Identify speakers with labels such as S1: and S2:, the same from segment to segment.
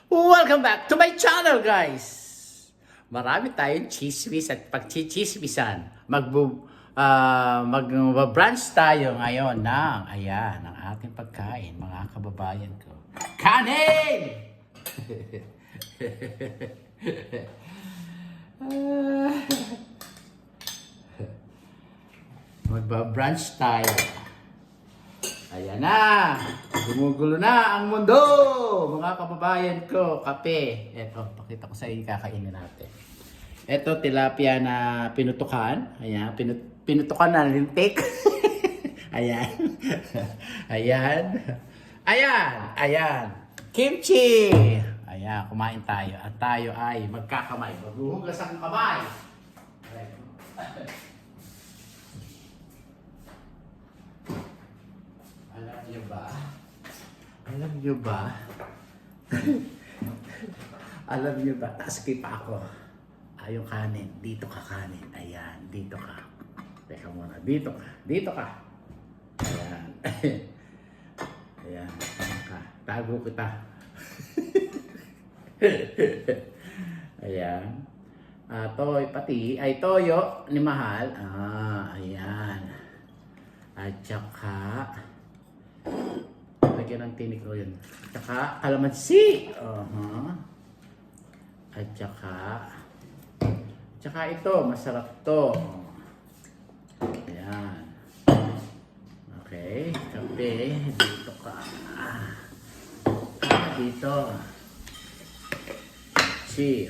S1: Welcome back to my channel, guys! Marami tayong chismis at pagchichismisan. Mag-brunch tayo ngayon ng, ayan, ng ating pagkain, mga kababayan ko. Kanin! Magba-brunch tayo. Ayan na! Gumugulo na ang mundo! Mga kababayan ko, kape. Eto, pakita ko sa inyo kakainin natin. Eto, tilapia na pinutukan. Ayan, pinutukan na lintik. Ayan. Ayan. Ayan. Ayan. Kimchi! Ayan, kumain tayo. At tayo ay magkakamay. Maghuhugas ang kamay. Ayan. Alam niyo ba? Alam niyo ba? Alam niyo ba? Taskip ako. Yung kanin. Dito ka kanin. Ayan. Dito ka. Teka muna. Dito ka. Dito ka. Ayan. Ayan. Tama ka. Tago kita. Ayan. Toy pati. Ay, toyo ni Mahal. Ayan. At saka lagyan ng tinik ko yun. At saka kalamansi. At saka ito, masarap to. Ayan. Okay, kape. Dito ka. Dito. Si,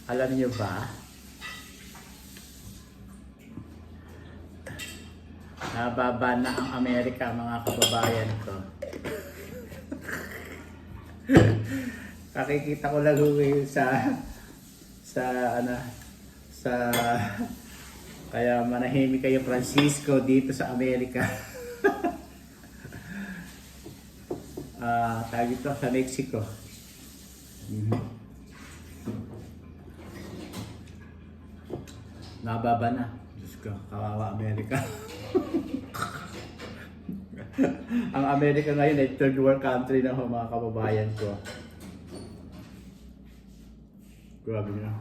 S1: alam niyo ba? Nababa na ang Amerika, mga kababayan ko. Nakikita ko lang ngayon sa kaya manahimik kayo Francisco dito sa Amerika. Tawag ito sa Mexico. Nababa na. Diyos ko, kawawa Amerika. Ang Amerika ngayon ay third world country na ho, mga kababayan ko. Grabe na.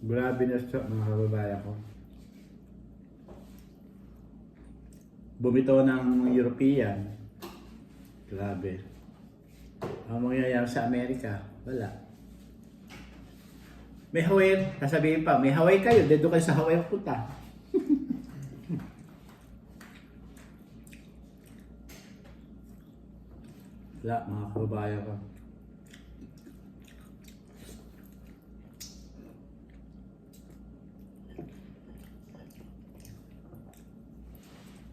S1: Grabe na siya, mga kababayan ko. Bumitaw ng European. Grabe. Ang mangyayari sa Amerika, wala. May Hawaii, sasabihin pa, may Hawaii kayo, dito kayo sa Hawaii punta. Wala, mga kababayan ko.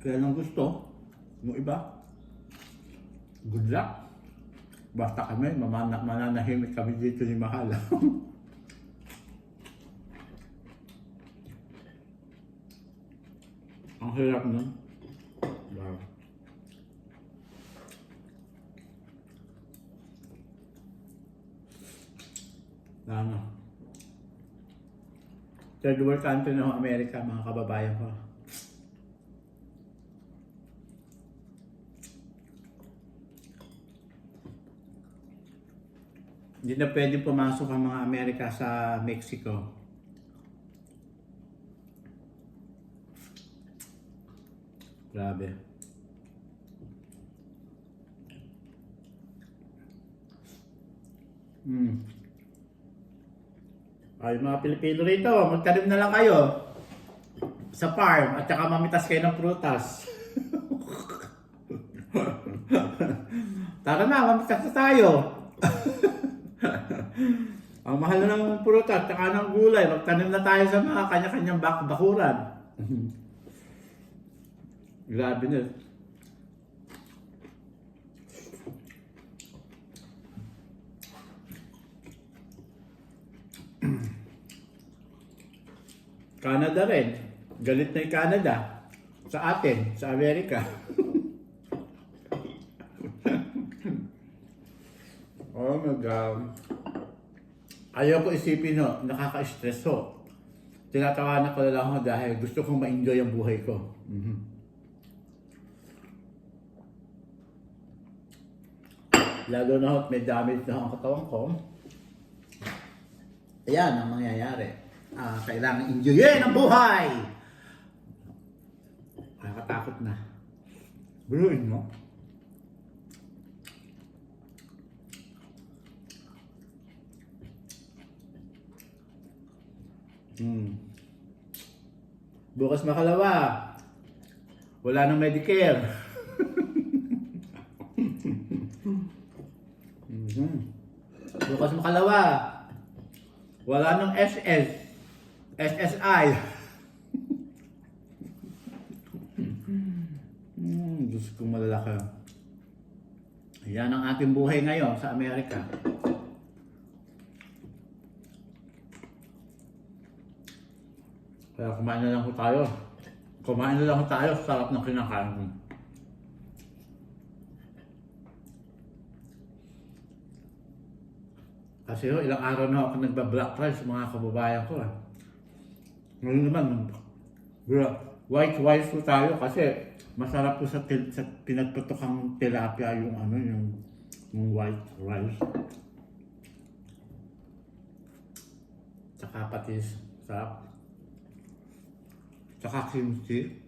S1: Kaya nang gusto, yung iba, good luck. Basta kami, mananahimik kami dito ni Mahal. Ang hirap nun. Wow. Ano? Third world country ng Amerika, mga kababayan ko. Hindi na pwede pumasok ang mga Amerika sa Mexico. Grabe. Ay, mga Pilipino rito, magtanim na lang kayo sa farm at saka mamitas kayo ng prutas. Tara na, mamitas na tayo. Ang mahal na ng prutas at saka ng gulay, magtanim na tayo sa mga kanya-kanyang bakuran. Grabe na. Canada rin. Galit na yung Canada sa atin, sa Amerika. Oh my God. Ayaw ko isipin, no, nakaka-stress ho. Tinatawanan ko na lang ho dahil gusto kong ma-enjoy ang buhay ko. Lalo na hot, may damage na ang katawan ko. Ayan ang mangyayari. Kailangan enjoyin ang buhay! Nakakatakot na. Buluin mo. Bukas makalawa. Wala nang Medicare. Bukas makalawa. Wala nang SSI. Diyos ko malalaki. Yan ang ating buhay ngayon sa Amerika. Kaya kumain na lang ko tayo. Kumain na lang ko tayo. Sarap ng kinakain ko. Kasi ilang araw na ako nagba-black rice sa mga kababayan ko. Ngayon naman, white rice po tayo kasi masarap po sa pinagputokang tilapia yung yung white rice. Tsaka patis, sarap. Tsaka kimchi.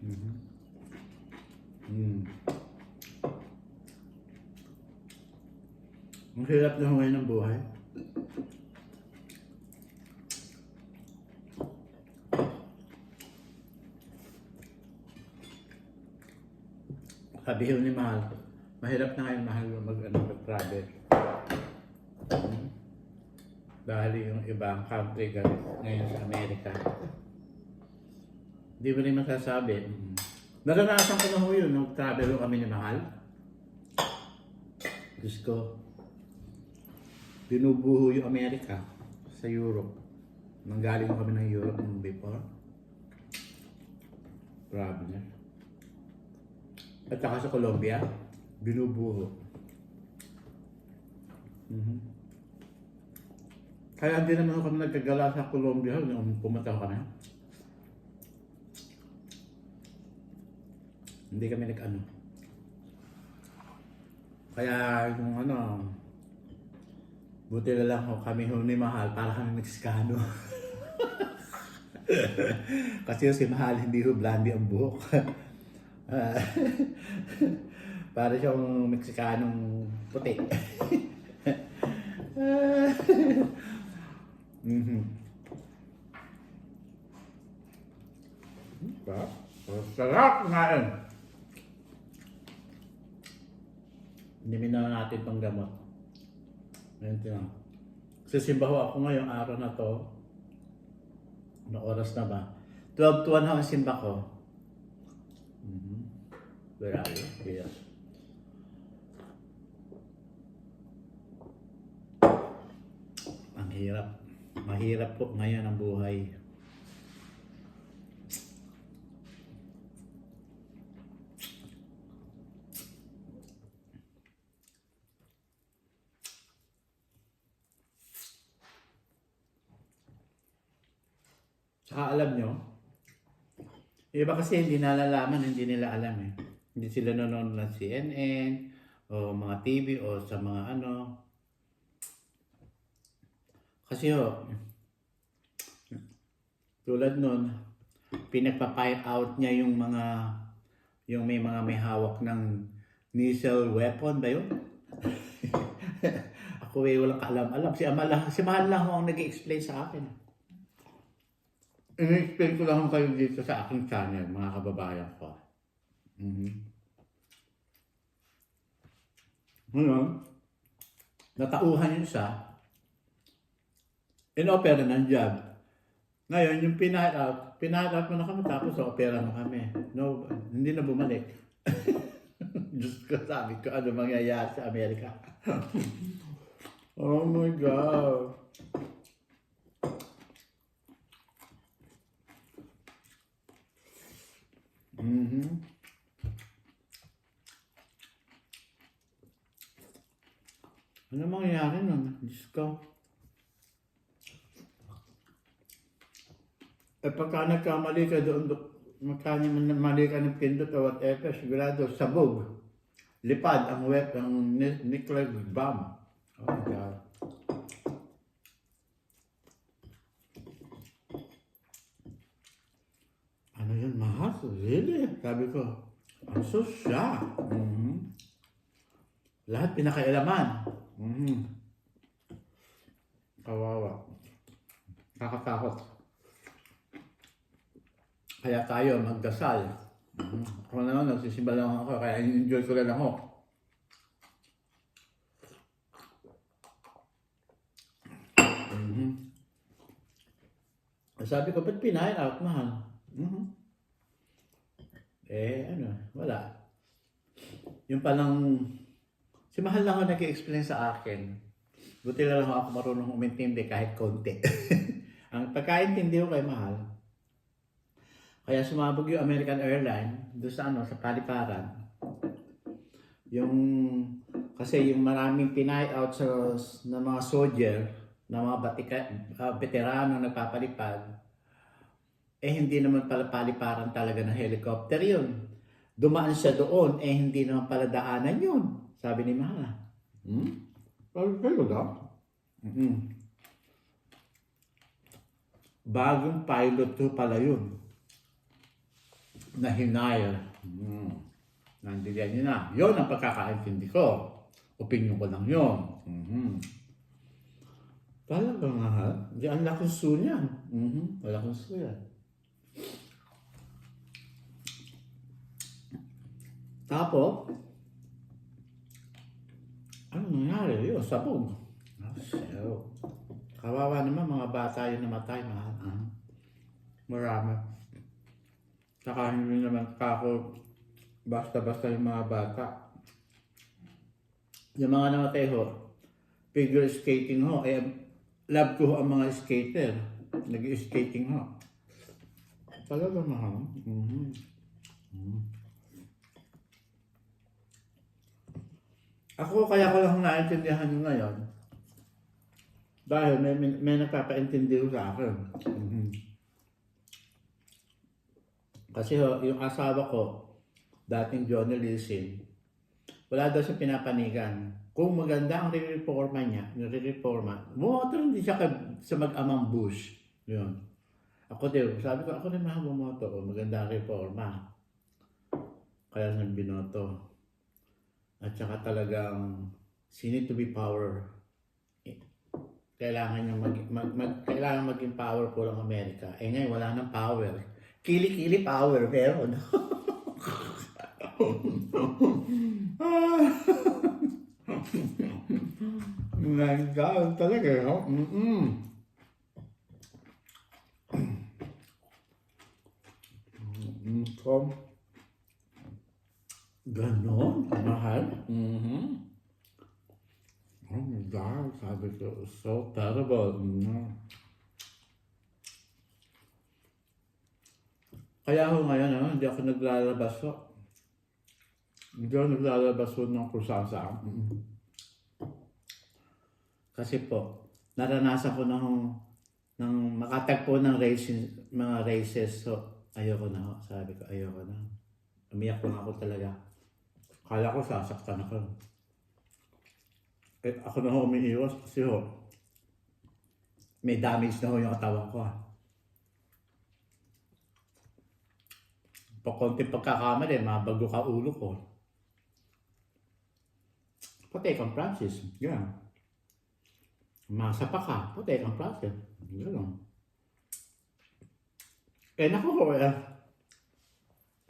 S1: Ang hirap na ngayon ng buhay. Sabi ni Mahal, mahirap na ngayon Mahal mag-travel. Dahil yung ibang country ngayon sa Amerika. Hindi mo rin masasabi. Naranasan ko na ho yun, nag-travel kami ni Mahal. Diyos ko, binubuho yung Amerika sa Europe. Nanggaling kami ng Europe nung before. Grabe na. At saka sa Colombia, binubuho. Kaya hindi naman kami nagkagala sa Colombia nung pumunta kami. Hindi kami nag-ano. Kaya yung buti na lang kami ni Mahal para kami Meksikano. Kasi si Mahal hindi ho blondie ang buhok. Para siyang Meksikanong puti. Sarap ngayon. Hindi na natin pang gamot. Ngayon tinang. Sisimba ho ako ngayong araw na to. Ano oras na ba? 12 to 1 ang simba ko. Where are you? Here. Ang hirap. Mahirap po ngayon ang buhay. Saka alam nyo, iba kasi hindi nalalaman, hindi nila alam eh. Hindi sila nanonood ng CNN o mga TV o sa mga Kasi tulad nun, pinagpa-fire out niya yung may may hawak ng missile weapon ba yun? Ako walang kaalam-alam. Si Mahal lang ang nag-explain sa akin. I-explain ko lang kayo dito sa aking channel, mga kababayan ko. Ngayon, natauhan yun siya. In-opera ng job. Ngayon, yung pinahat mo na kami, tapos opera mo kami. No, hindi na bumalik. Diyos ko, sabi ko, ano mangyayari sa Amerika? Oh my God. Ano mangyayari nun? Diyos ko. Pagka nagkamali ka doon, mali ka ng pindot o whatever, sigurado sabog. lipad ang nuclear bomb. Oh my God. Ano yun, mahal? Really? Sabi ko, I'm so shocked. Lahat pinakailaman. Kawawa. Kakatakot. Kaya tayo magdasal. Ako naman, nagsisimba lang ako, kaya enjoy ko rin ako. Sabi ko, ba't pinain out, mahal? Wala. Yung palang, si mahal lang ako nag-explain sa akin. Buti na lang ako marunong umintindi kahit konti. Ang pagkaintindi ko kay mahal, kaya sumabog yung American Airlines doon sa paliparan. Kasi yung maraming pinay out na mga soldier, na mga veterano nagpapalipad, hindi naman pala paliparan talaga ng helicopter yun. Dumaan siya doon, hindi naman pala daanan yun. Sabi ni Mahal. Sabi daw? Bagong pilot to pala yun. Na hinire. Nandiyan niyo na. Yun ang pagkakaintindi ko. Opinion ko lang yun. Talaga nga. Hindi ang laking su niyan. Malaking su yan. Tapos, ano nangyari? Yun, sabog. So, kawawa naman mga bata yung namatay. Marami. Saka hindi naman ako basta-basta yung mga bata. Yung mga namatay ho, figure skating ho, love ko ho ang mga skater. Nag-skating ho. Talaga mahal. Ako kaya ko lang naintindihan nyo ngayon. Dahil may nagpapaintindi ko sa akin. Kasi yung asawa ko, dating journalism, wala daw siya pinapanigan. Kung maganda ang re-reforma niya, bumoto rin siya sa mag-amang Bush. Yun. Sabi ko, ako rin bumoto ko, maganda ang reforma. Kaya nang binoto. At saka talagang, need to be power. Kailangan niyang kailangan maging powerful ang Amerika. Ngayon, wala nang power. Kili-kili power, pero no? My God, talaga, no? Ganon, mahal. Oh my God, sabi ko, so terrible. Kaya ako ngayon, hindi ako naglalabas ho. Hindi ako naglalabas ho ng kusasa. Kasi po, naranasan ko ng makatagpo ng mga races. So, ayoko na ho. Sabi ko, ayoko na. Umiyak lang ako talaga. Kala ko sasaktan ako. Ako na ho umiiwas kasi ho, may damage na ho yung katawan ko. Pag konting pagkakamali, mabago ka ulo ko. Patay kang Francis. Yan. Masapa ka. Patay kang Francis. Yan. Naku ho,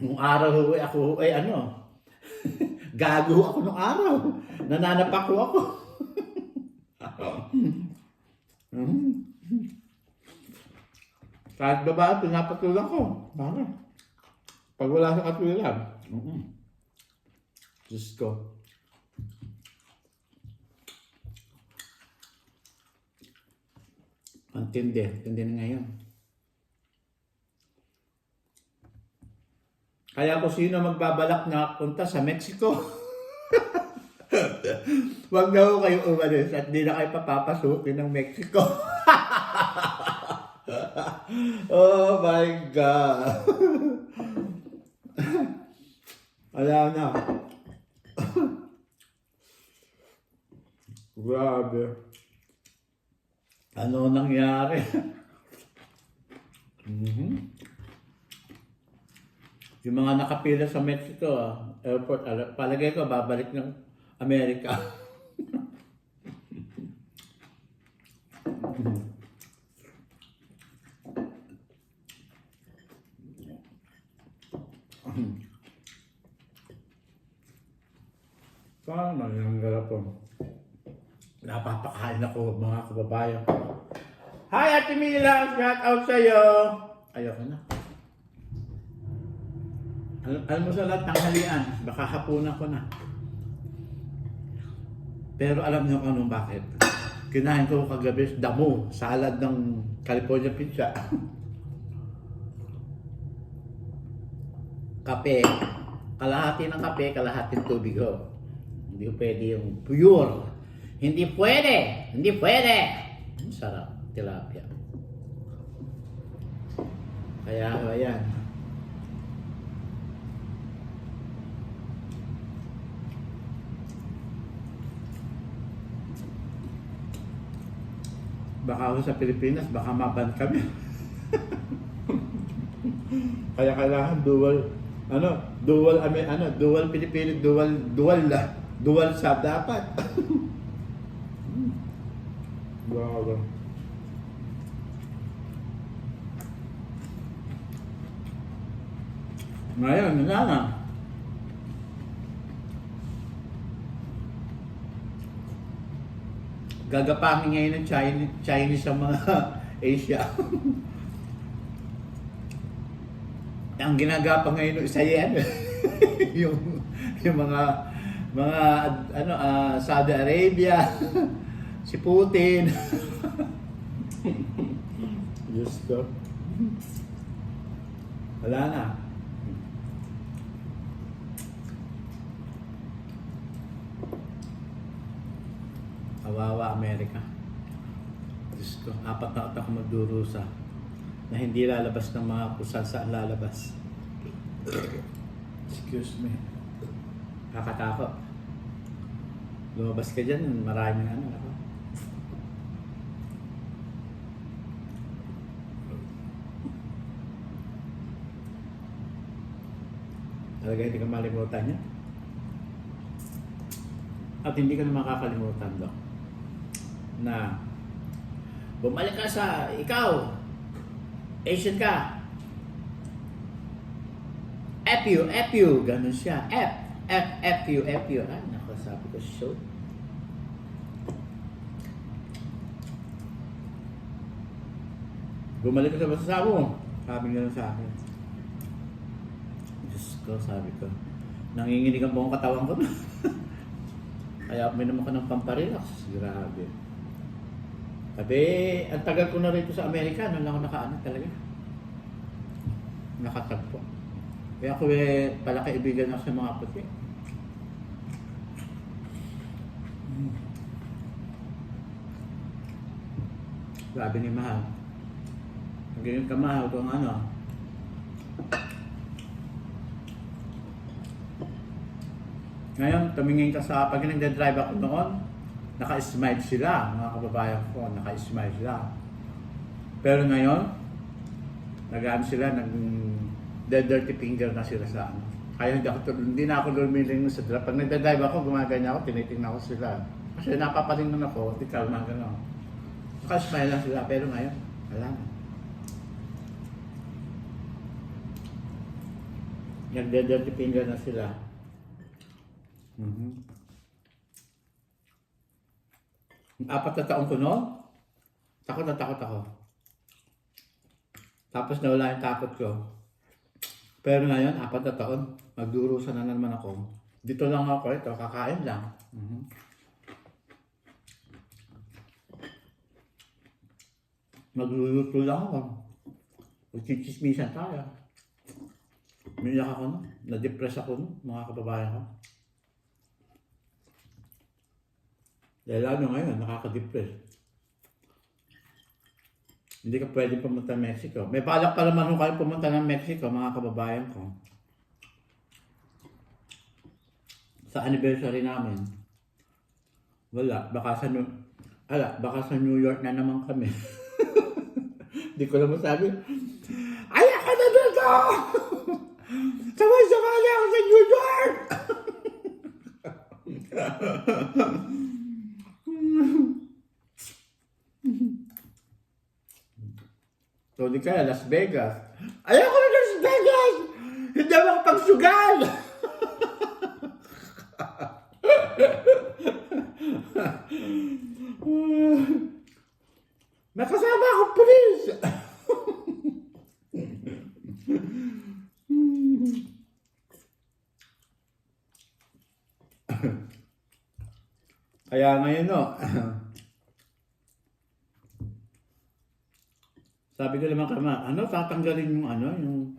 S1: nung araw ho, ako gago ako nung araw. Nananapak ko ako. Kahit baba, pinapatulang ko. Bakit? Pag wala sa katwiran. Diyos ko. Ang tindi na ngayon. Kaya kung sino magbabalak na punta sa Mexico, wag na ho kayo umalis at di na kayo papapasukin ng Mexico. Oh my God. Alam na. Grabe. Ano nangyari? Yung mga nakapila sa Mexico, airport, palagay ko, babalik ng Amerika. Paano yung galapon? Napapakain ako, mga kababayan ko. Hi, Ate Mila! Shout out sa'yo! Ayoko na. Alam mo sa lahat, tanghalian. Baka hapunan ko na. Pero alam niyo kung anong bakit. Kinain ko kagabi damo, salad ng California pizza. Kape. Kalahati ng kape, kalahati ng tubig ho. Hindi pwede yung pure. Hindi pwede! Hindi pwede! Sarap. Tilapia. Kaya, ayan. Baka ako sa Pilipinas, baka maban kami. Kaya kailangan dual Pilipino, dual sub dapat. Wow. Ngayon, wala na. Gagapangin ngayon ng Chinese sa mga Asia. Ang ginagapang ngayon ng isa yan. yung mga Saudi Arabia, si Putin. Diyos ko. Wala na. Kawawa Amerika. Diyos ko, 4 na ako magdurusa na hindi lalabas ng mga kung saan lalabas. Excuse me. Kakatakot. Lumabas ka dyan, maraming ako. Talaga hindi ka malimutan niya. At hindi ka na makakalimutan doon na bumalik ka sa ikaw, Asian ka. F-U, ganun siya. F-U. Ah, nakasabi ko show. Bumalik ka sa basa mo. Sabi nga sa akin. Diyos ko, sabi ko. Nanginginig ang buong katawan ko. Kaya minum ako ng pamparelax. Grabe. Sabi, ang tagal ko na rito sa Amerika. Noon lang ako nakaanak talaga. Nakatagpo. Kaya ako pala kaibigan ako sa mga puti. Grabe ni Mahal. Ganyan ka Mahal kung ano. Ngayon, tumingin ka sa pag nagdadrive ako noon, naka-smile sila, mga kababayan ko, naka-smile sila. Pero ngayon, sila, dirty finger na sila sa ano. Kaya hindi na ako lumiling sa drive. Pag nagdadrive ako, gumaganya ako, tinitingnan ko sila. Kasi napapalingon ako, di kalma gano'n. Naka-smile lang sila, pero ngayon, wala na. Nagda-dirty finger na sila. Apat na taon ko noon, takot na takot ako. Tapos nawala yung takot ko. Pero ngayon, 4 na taon, magdurusa na naman ako. Dito lang ako, ito, kakain lang. Magluluto lang ako. Magchichismisan tayo. Umiyak ako no, na-depress ako no, mga kababayan ko. Dahil lalo ngayon, nakaka-depress. Hindi ka pwede pumunta ng Mexico. May balak pa naman kung kayo pumunta ng Mexico, mga kababayan ko. Sa anniversary namin. Wala, baka sa New York na naman kami. Hindi ko lang masabi. Ay, ako na dito! Sabay-sabay ako sa New York! So, di kaya Las Vegas. Ayoko na Las Vegas! Hindi ako makapagsugal! Nakasama akong pulis! Kaya ngayon, no, sabi ko naman kama, tatanggalin yung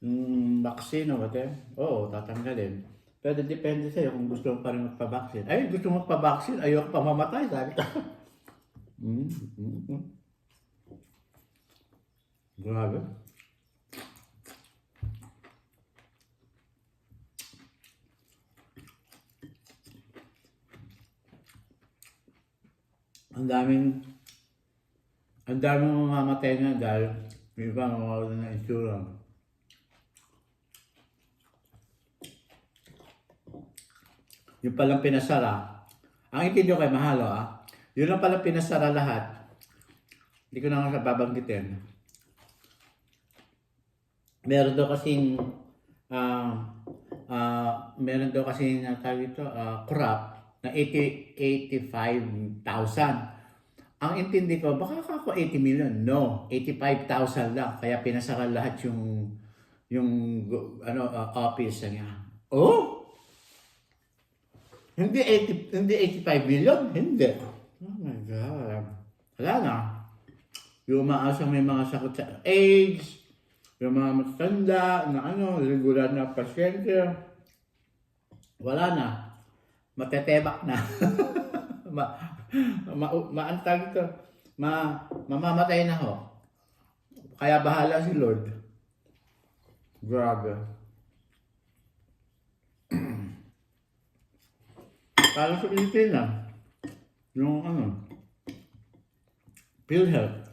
S1: yung vaccine o whatever. Oo, tatanggalin. Pero depende sa'yo kung gusto mo pa rin magpa-vaccine. Ay, gusto mo magpa-vaccine, ayoko pa mamatay, sabi ko. Grabe. Ang daming mamamatay na dahil yung iba mawawala na insurance. Yung palang pinasara. Ang intindi ko kay Mahalo, yun lang palang pinasara lahat. Hindi ko na nga sa babanggitin. Meron daw kasing tawag ito, crop na 85,000. Ang intindi ko, baka ako 80 million. No, 85,000 lang. Kaya pinasara lahat yung office niya. Oh! Hindi 85 million? Hindi. Oh my God. Wala na. Yung umaasang may mga sakit sa AIDS, yung mga matanda na regular na pasyente, wala na. Matetebak na. Maantag ito. Mamamatay na ho. Kaya bahala si Lord. Grabe. Para sa Pilipinas, yung PhilHealth,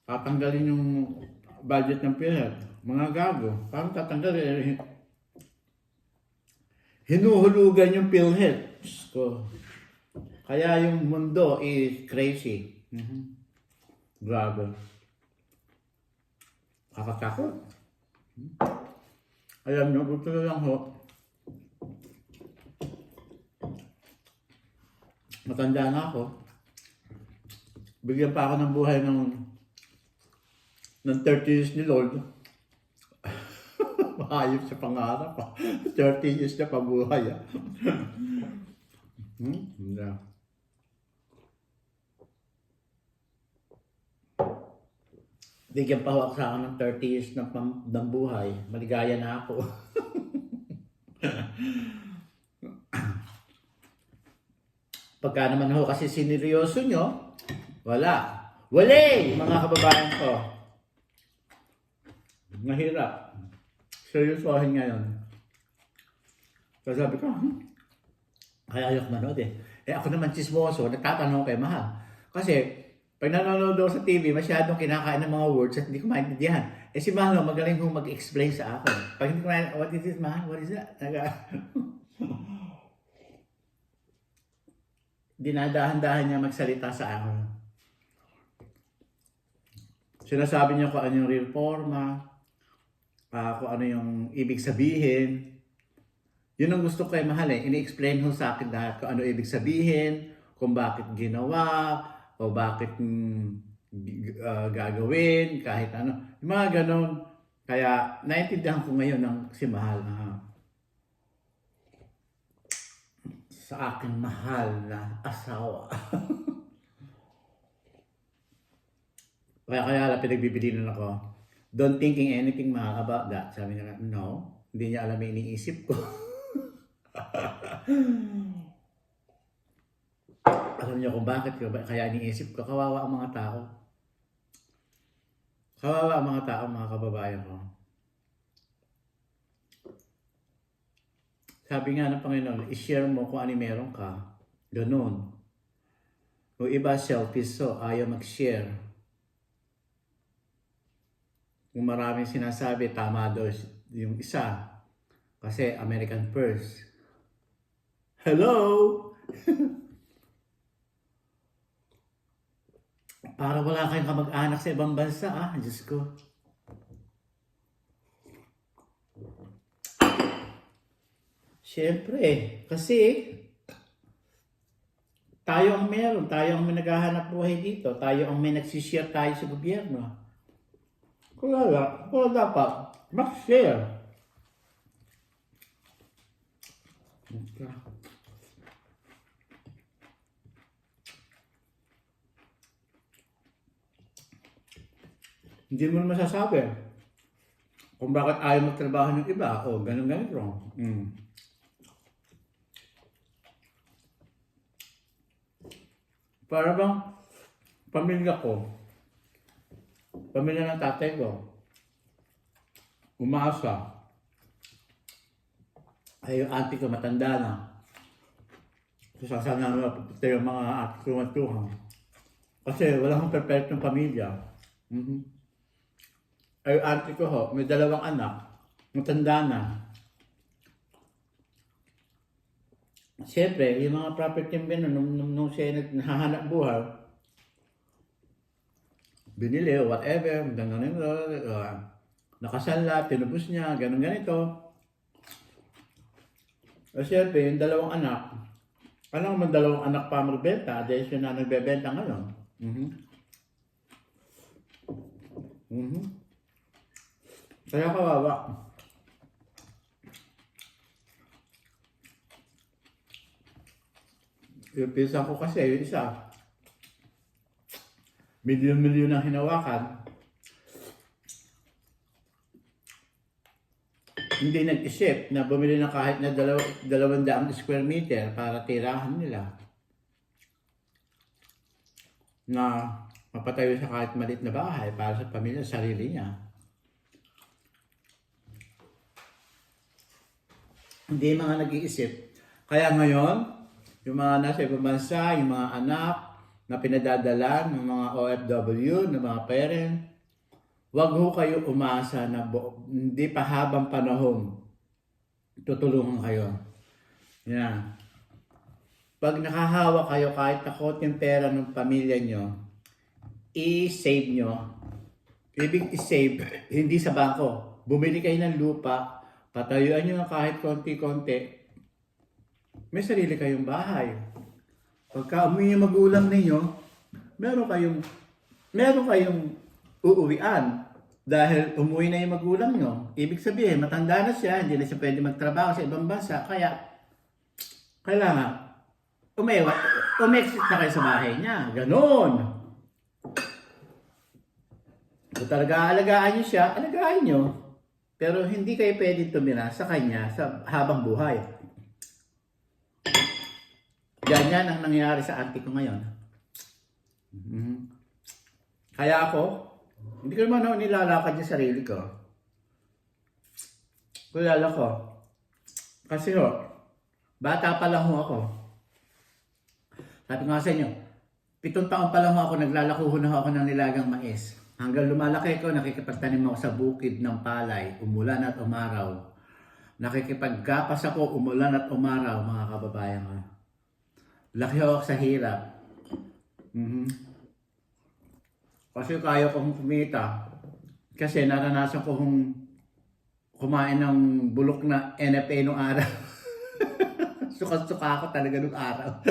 S1: tatanggalin yung budget ng PhilHealth. Mga gago, parang tatanggalin. Hinuhulugan yung PhilHealth. So, kaya yung mundo is crazy. Grabe. Kakatakot. Alam nyo, gusto lang ho. Matanda na ako. Bigyan pa ako ng buhay ng 30 years ni Lord. Mahayop sa pangarap. 30 years na pabuhay. Hindi. Bigyan pa ako sa akin ng 30 years ng buhay. Maligaya na ako. Pagka naman ho kasi sineryoso nyo, wala. Wala, mga kababayan ko. Mahirap. Seryosohin ngayon. So sabi ko, kaya ayok manood eh. Ako naman chismoso, nagtatanong kay Mahal. Kasi, pag nanonood ako sa TV, masyadong kinakain ng mga words at hindi ko maintindihan. Si Mahal, magaling kong mag-explain sa akin. Pag hindi ko maintindihan, what is this, Mahal? What is that? Dinadahan-dahan niya magsalita sa akin. Sinasabi niya kung ano yung reforma, kung ano yung ibig sabihin. Yun ang gusto ko kay Mahal eh. Ini-explain mo sa akin lahat kung ano ibig sabihin, kung bakit ginawa, o bakit gagawin, kahit ano. Yung mga ganon. Kaya naintindihan ko ngayon ng si Mahal sa aking mahal na asawa. kaya pinagbibilinan ako. Don't thinking anything, Mahal, about that. Sabi niya, no. Hindi niya alam yung iniisip ko. Alam niyo kung bakit kaya iniisip ko. Kawawa ang mga tao. Kawawa ang mga tao, mga kababayan ko. Sabi nga ng Panginoon, i-share mo kung ano meron ka. Ganon. O iba selfish so, ayaw mag-share. Kung maraming sinasabi, tama daw yung isa. Kasi American first. Hello! Para wala kayong kamag-anak sa ibang bansa, Diyos ko. Siyempre, kasi tayo ang meron, tayo ang may naghahanap buhay dito, tayo ang may nagsishare tayo sa gobyerno. Kaya dapat mag-share. Okay. Hindi mo masasabi kung bakit ayaw magtrabaho ng iba. O, ganun-ganun wrong. Para bang pamilya ko, pamilya ng tatay ko, umaasa. Ay yung auntie ko matanda na. Sasana na pupunta yung mga ate ko matuhang. Kasi wala akong perfectong pamilya. Ay yung auntie ko ho, may 2 anak, matanda na. Siyempre, yung mga property nung siya nahahanap buhay, binili o whatever, nakasala, tinubos niya, ganun ganito. O siyempre, yung 2 anak, alam mo 2 anak pa magbenta, dahil siya na nagbebenta ngayon. Kaya kawawa. Yung pisa ko kasi, yung isa, milyon-milyon ang hinawakan. Hindi nag-isip na bumili na kahit na 200 square meter para tirahan nila. Na mapatayo sa kahit maliit na bahay para sa pamilya, sarili niya. Hindi mga nag-iisip. Kaya ngayon, yung mga nasa ibang bansa, yung mga anak na pinadadala ng mga OFW, ng mga parent, wag ho kayo umasa na hindi pa habang panahon tutulungan kayo. Yan. Pag nakahawa kayo kahit takot yung pera ng pamilya nyo, i-save nyo. Ibig i-save, hindi sa bangko. Bumili kayo ng lupa, patayuan nyo kahit konti-konti. May sarili kayong bahay. Pagka umuwi yung magulang ninyo, meron kayong uuwian. Dahil umuwi na yung magulang nyo. Ibig sabihin, matanda na siya, hindi na siya pwede magtrabaho sa ibang bansa. Kaya, kailangan, umexit na kayo sa bahay niya. Ganon. Kung talaga alagaan nyo siya, alagaan nyo. Pero hindi kayo pwede tumira sa kanya sa habang buhay. Ganyan ang nangyayari sa auntie ko ngayon. Kaya ako, hindi ko naman nilalakad yung sarili ko. Kulala ko. Kasi bata pa lang ako. Sabi ko nga sa inyo, 7 taon pa lang ako, naglalako na ako ng nilagang mais. Hanggang lumalaki ko, nakikipagtanim ako sa bukid ng palay, umulan at umaraw. Nakikipaggapas ako, umulan at umaraw, mga kababayan ko. Laki ako sa hirap. Kasi kaya kong kumita. Kasi naranasan ko kumain ng bulok na NFA nung araw. Suka-suka ako talaga nung araw.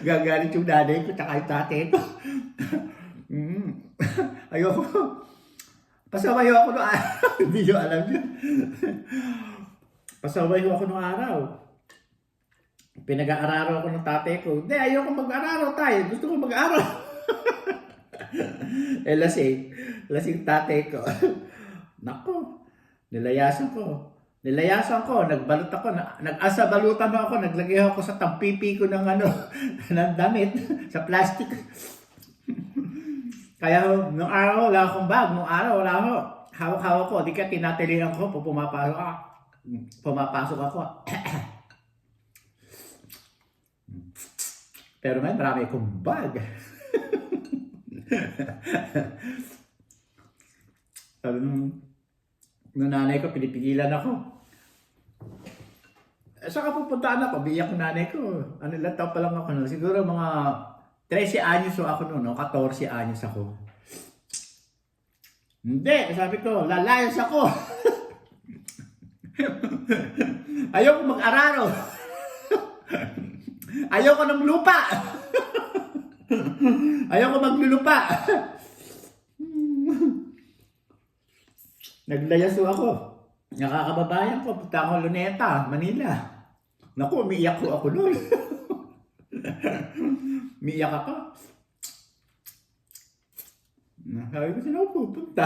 S1: Gagalit yung nanay ko, tsaka yung tatay ko. Ayoko. Pasaway ako nung araw. Hindi nyo alam yun. Pasaway ako nung araw. Pinag-aararo ako ng tatay ko. Hindi, ayoko mag-aararo tayo. Gusto ko mag-aararo. Lasing tatay ko. Nako, nilayasan ko, nagbalot ako, nag-asa balutan ako, naglagay ako sa tampipi ko ng ng damit, sa plastic. Kaya nung araw, wala akong bag, wala ako. Hawak-hawak ko, di ka tinatilihan ko, pumapasok ako. Pero ngayon marami akong bag. Sabi nung nanay ko, pinipigilan ako. Saka pupuntaan ako, biyak ng nanay ko. Ano lang, tao pa lang ako noon. Siguro mga 13 anyos so ako noon, no? 14 anyos ako. Hindi, sabi ko, lalayas ako. Ayoko mag-araro. Ayoko ng lupa. Ayoko maglulupa. Naglayaso ako. Nakakababayan ko, punta ako Luneta, Manila. Naku, umiiyak ko ako noon. Umiiyak ako. Sabi ko, saan ako pupunta?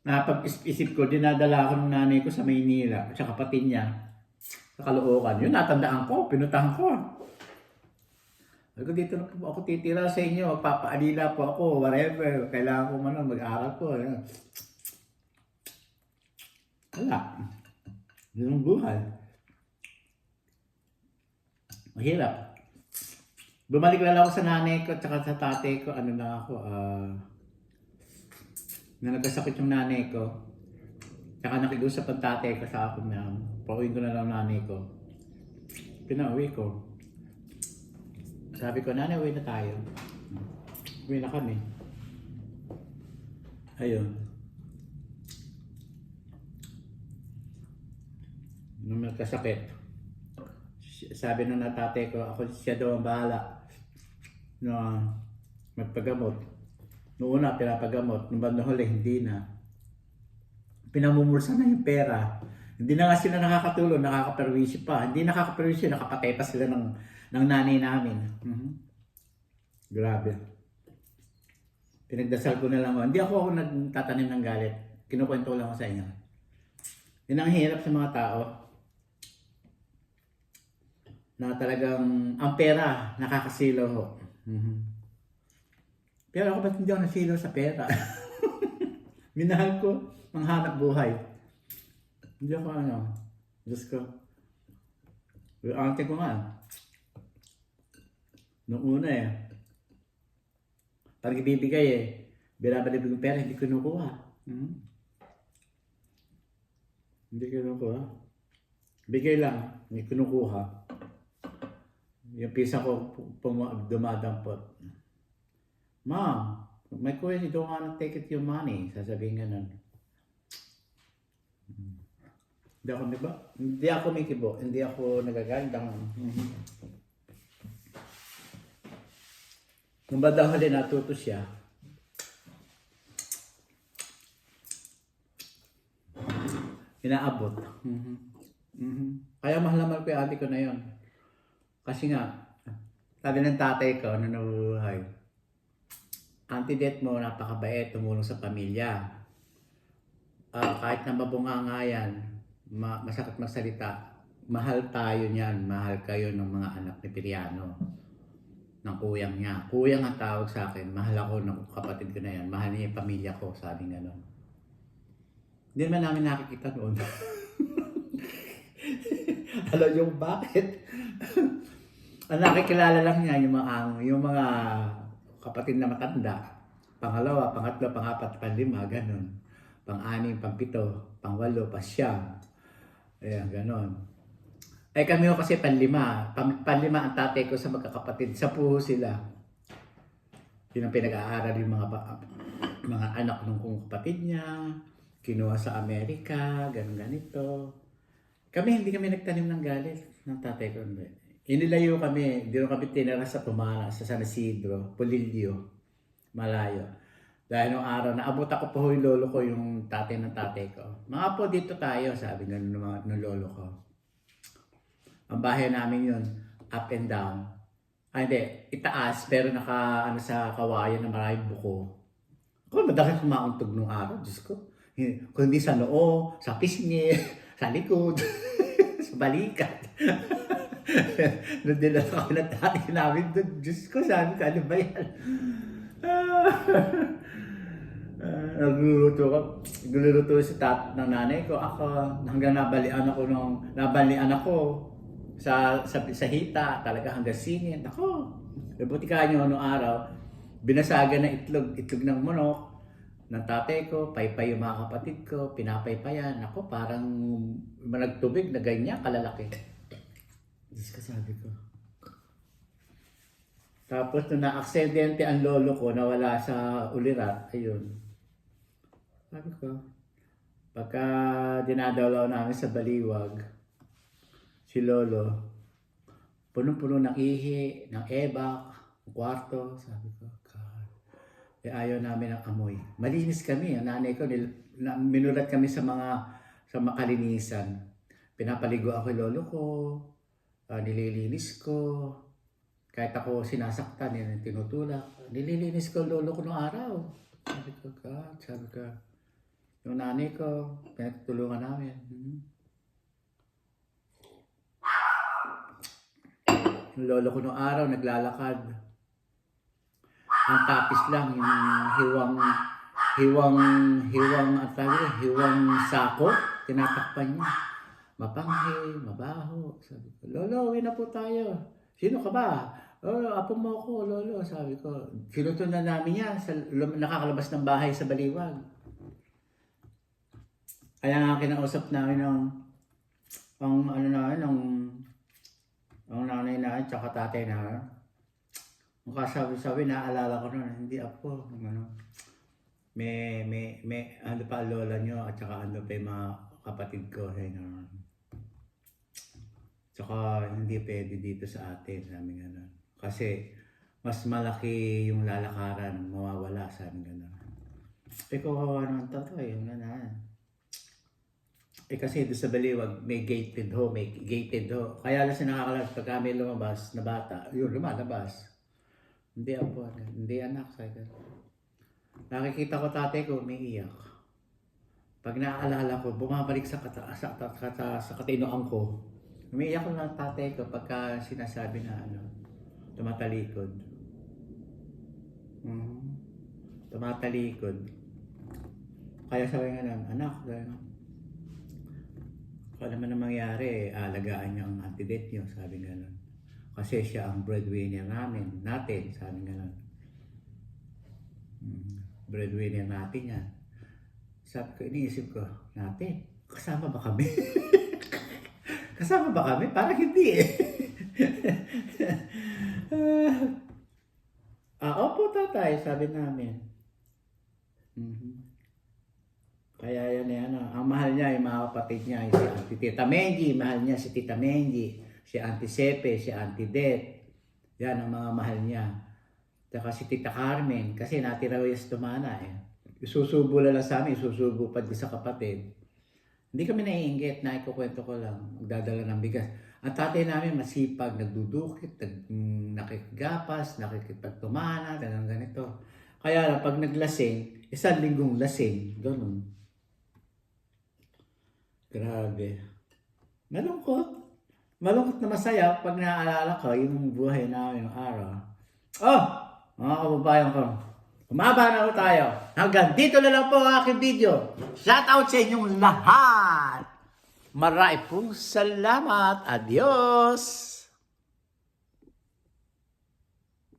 S1: Napag-isip ko, dinadala ako ng nanay ko sa Maynila at sa kapatid niya sa Caloocan. Yun, natandaan ko, pinuntahan ko. Sabi ko, dito na po ako titira sa inyo, magpapaalila po ako, whatever. Kailangan ko mag-aaral po. Wala. Yun ang buhay. Mahirap. Bumalik lang ako sa nanay ko at sa tatay ko, ano na ako, na nagkasakit yung nanay ko. Saka nakiusap ang tatay ko sa akin na pauwiin ko na lang nanay ko. Pinauwi ko. Sabi ko, nanay, uwi na tayo. Uwi na kami. Ayun. Nung nagkasakit, sabi nung natatay ko, ako siya daw ang bahala na magpagamot. Noong una, pinapagamot. Nung bandang huli, hindi na. Pinamumursa na yung pera. Hindi na nga sila nakakatulong, nakakaperwisyo pa. Hindi nakakaperwisyo, nakapatay pa sila ng nanay namin. Grabe. Pinagdasal ko na lang. Hindi ako nagtatanim ng galit. Kinukwento ko lang ako sa inyo. Yun ang hirap sa mga tao. Na talagang ang pera nakakasilo ho. Pero ako ba't hindi ako nasilo sa pera? Minahal ko ang hanap buhay. Hindi ako Diyos ko. Yung ate ko nga. Noong una parang ibibigay binabalik yung pera, hindi kinukuha. Hindi kinukuha. Bigay lang, hindi kinukuha. Yung pisa ko dumadampot. Mom, my question, you don't want to take it your money. Sasabihin ganun. Hindi ako may kibo. Hindi ako nagagandang. Nung bandang huli natuto siya, inaabot. Kaya mahal na mahal ko yung ate ko na yun. Kasi nga, sabi ng tatay ko na nabuhay, auntie-det mo, napakabait, tumulong sa pamilya. Kahit na mabunganga yan, masakit magsalita, mahal tayo niyan, mahal kayo ng mga anak ni Piriano, ng kuyang niya. Kuyang ang tawag sa akin, mahal ako ng kapatid ko na yan, mahal niya yung pamilya ko, sabi nga nun. Hindi naman namin nakikita noon. Alam niyo bakit? Ang nakikilala lang niya yung mga kapatid na matanda. Pangalawa, pangatlo, pangapat, panlima, ganon. Pang-anim, pang-pito, pang-walo, pa-siyam. Ayan, ganon. Kami ko kasi panlima. Panlima ang tatay ko sa magkakapatid. 10 sila. Yun ang pinag-aaral yung mga anak ng kong kapatid niya. Kinuha sa Amerika, ganon ganito. Hindi kami nagtanim ng galit ng tatay ko. Inilayo kami, hindi kami tinira sa Tumana, sa San Isidro, Polillo, malayo. Dahil nung araw, naabot ako po yung lolo ko, yung tatay ng tatay ko. Mga po, dito tayo, sabi nga ng lolo ko. Ang bahay namin yun, up and down. Hindi, itaas, pero sa kawayan na maraming buko. Ako, madalas kumauntog nung araw, Diyos ko. Kung hindi sa noo, sa pisngi, sa likod, sa balikat. Nung dinala ako ng tatay namin doon, Diyos ko, sabi ko, ano ba yan? Nagluluto si ng nanay ko. Ako, hanggang nabalian ako. sa hita, talaga hanggang singit. Ako, buti ka nyo noong araw, binasagan na itlog ng manok, ng tatay ko, paypay yung mga kapatid ko, pinapaypayan. Ako, parang nagtubig na ganyan, kalalaki. Diyos ka, sabi ko. Tapos nung na-aksidente ang lolo ko, nawala sa ulirat, ayun. Sabi ko, pagka dinadalaw namin sa baliwag, si lolo, punong-puno ng ihi, ng ebak, ng kwarto. Sabi ko, God, ayaw namin ng amoy. Malinis kami, ang nanay ko, minulat kami sa makalinisan. Pinapaligo ako yung lolo ko, nililinis ko. Kahit ako sinasaktan, tinutulak. Nililinis ko lolo ko noong araw. Sabi ko, God, sabi ko, yung nanay ko, pinatulungan namin. Yung lolo ko noong araw, naglalakad. Ang tapis lang, yung hiwang sako, tinatakpan niya. Mapanghe, mabaho. Sabi ko, lolo, uwi na po tayo. Sino ka ba? Oh, apo mo ako, lolo. Sabi ko, sinutundan namin yan. Nakakalabas ng bahay sa baliwag. Kaya nga kinausap namin ang nanay na tsaka tatay na. Ang kasabi-sabi, naalala ko nun, hindi ako. May ano pa lola nyo at tsaka ano pa yung mga kapatid ko. Tsaka hindi pwede dito sa atin, sabi gano'n. Kasi mas malaki yung lalakaran, mawawala, sabi gano'n. Kawawa naman tatay, yung gano'n. Kasi doon sa baliwag, may gated ho. Kaya lang siya nakakalabas pag kami lumabas na bata, yun, lumalabas. Hindi ako, hindi anak, sabi gano'n. Nakikita ko tatay ko, may iyak. Pag naaalala ko, bumabalik sa katinoan ko. Umiiyak ko ng tatay ko pagka sinasabi na tumatalikod. Tumatalikod. Kaya sabi nga lang, anak, kung ano man ang mangyari, alagaan niyo ang antidet niyo, sabi nga lang. Kasi siya ang breadwinner natin, sabi nga lang. Breadwinner natin yan. Sabi ko, iniisip ko, natin, kasama ba kami? Kasama ba kami? Parang hindi eh. Opo tatay, sabi namin. Kaya yan. Ang mahal niya, yung mga kapatid niya, si Auntie Tita Menji, mahal niya si Tita Menji, si Auntie Sepe, si Auntie Det. Yan ang mga mahal niya. Saka si Tita Carmen, kasi natira ko yung Tumana eh. Isusubo lang sa amin, isusubo pa din sa kapatid. Hindi kami naiinggit, ikukwento ko lang, magdadala ng bigas. Ang tatay namin masipag, nagdudukit, nakikigapas, nakikipagtumana, ganito. Kaya lang, pag naglasing, 1 linggong lasing, ganun. Grabe. Malungkot na masaya pag naaalala ko yung buhay namin yung araw. Mga kababayan ko, umaba na po tayo. Hanggang dito na lang po ang aking video. Shout out sa inyong lahat. Maraming pong salamat. Adios.